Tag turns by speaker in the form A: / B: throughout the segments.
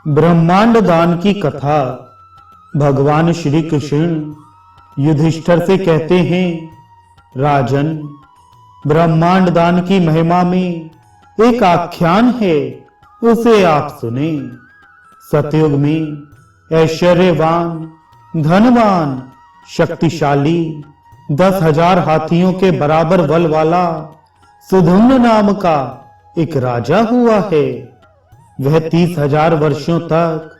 A: ब्रह्मांड दान की कथा। भगवान श्री कृष्ण युधिष्ठिर से कहते हैं, राजन, ब्रह्मांड दान की महिमा में एक आख्यान है, उसे आप सुने। सतयुग में ऐश्वर्यवान, धनवान, शक्तिशाली 10,000 हाथियों के बराबर बल वाला सुधुम्न नाम का एक राजा हुआ है। वह 30,000 वर्षों तक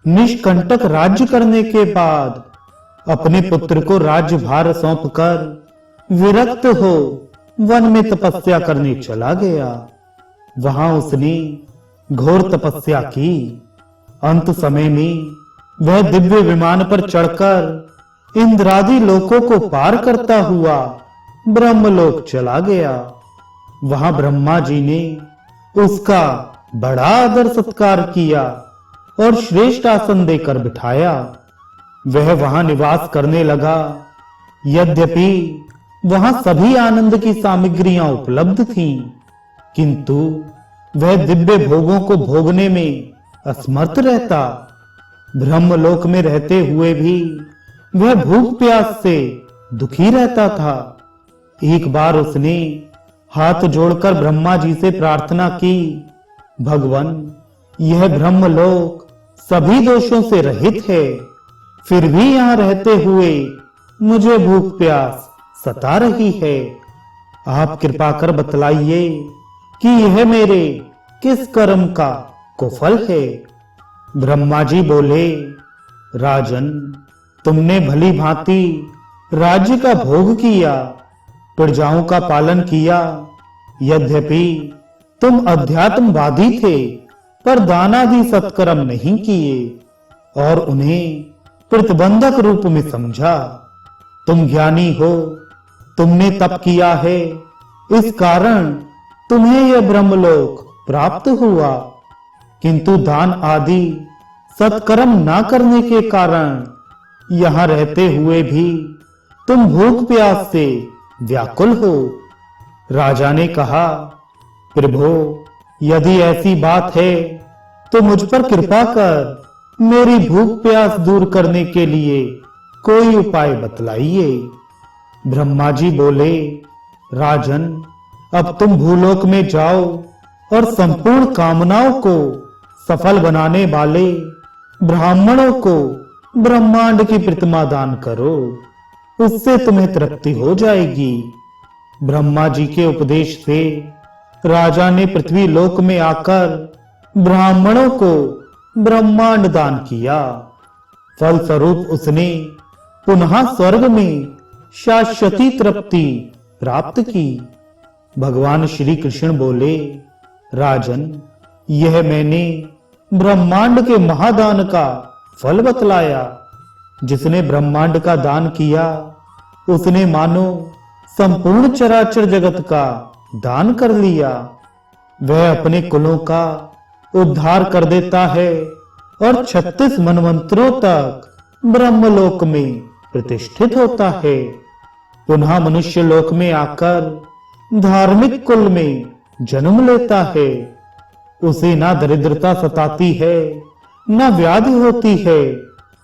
A: निष्कंटक राज्य करने के बाद अपने पुत्र को राज्यभार सौंपकर विरक्त हो वन में तपस्या करने चला गया। वहां उसने घोर तपस्या की। अंत समय में वह दिव्य विमान पर चढ़कर इंद्रादि लोकों को पार करता हुआ ब्रह्मलोक चला गया। वहां ब्रह्मा जी ने उसका बड़ा आदर सत्कार किया और श्रेष्ठ आसन देकर बिठाया। वह वहां निवास करने लगा। यद्यपि वहां सभी आनंद की सामग्रियां उपलब्ध थीं, किंतु वह दिव्य भोगों को भोगने में असमर्थ रहता। ब्रह्मलोक में रहते हुए भी वह भूख प्यास से दुखी रहता था। एक बार उसने हाथ जोड़कर ब्रह्मा जी से प्रार्थना की, भगवान, यह ब्रह्मलोक सभी दोषों से रहित है, फिर भी यहां रहते हुए मुझे भूख प्यास सता रही है। आप कृपा कर बतलाइए कि यह मेरे किस कर्म का कुफल है। ब्रह्मा जी बोले, राजन, तुमने भली भांति राज्य का भोग किया, प्रजाओं का पालन किया। यद्यपि तुम अध्यात्मवादी थे, पर दानादि सत्कर्म नहीं किए और उन्हें प्रतिबंधक रूप में समझा। तुम ज्ञानी हो, तुमने तप किया है, इस कारण तुम्हें यह ब्रह्मलोक प्राप्त हुआ। किंतु दान आदि सत्कर्म ना करने के कारण यहां रहते हुए भी तुम भूख प्यास से व्याकुल हो। राजा ने कहा, प्रभु, यदि ऐसी बात है तो मुझ पर कृपा कर मेरी भूख प्यास दूर करने के लिए कोई उपाय बतलाइए। ब्रह्मा जी बोले, राजन, अब तुम भूलोक में जाओ और संपूर्ण कामनाओं को सफल बनाने वाले ब्राह्मणों को ब्रह्मांड की प्रतिमा दान करो, उससे तुम्हें तृप्ति हो जाएगी। ब्रह्मा जी के उपदेश से राजा ने पृथ्वी लोक में आकर ब्राह्मणों को ब्रह्मांड दान किया। फलस्वरूप उसने पुनः स्वर्ग में शाश्वती तृप्ति प्राप्त की। भगवान श्री कृष्ण बोले, राजन, यह मैंने ब्रह्मांड के महादान का फल बतलाया। जिसने ब्रह्मांड का दान किया, उसने मानो संपूर्ण चराचर जगत का दान कर लिया। वह अपने कुलों का उद्धार कर देता है और 36 मनवंतरों तक ब्रह्मलोक में प्रतिष्ठित होता है। पुनः मनुष्य लोक में आकर धार्मिक कुल में जन्म लेता है। उसे ना दरिद्रता सताती है, ना व्याधि होती है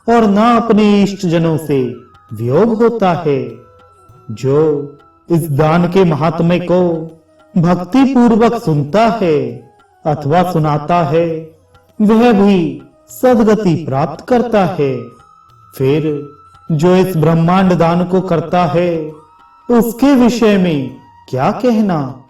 A: और ना अपने इष्ट जनों से वियोग होता है। जो इस दान के महात्म्य को भक्ति पूर्वक सुनता है अथवा सुनाता है, वह भी सद्गति प्राप्त करता है। फिर जो इस ब्रह्मांड दान को करता है, उसके विषय में क्या कहना।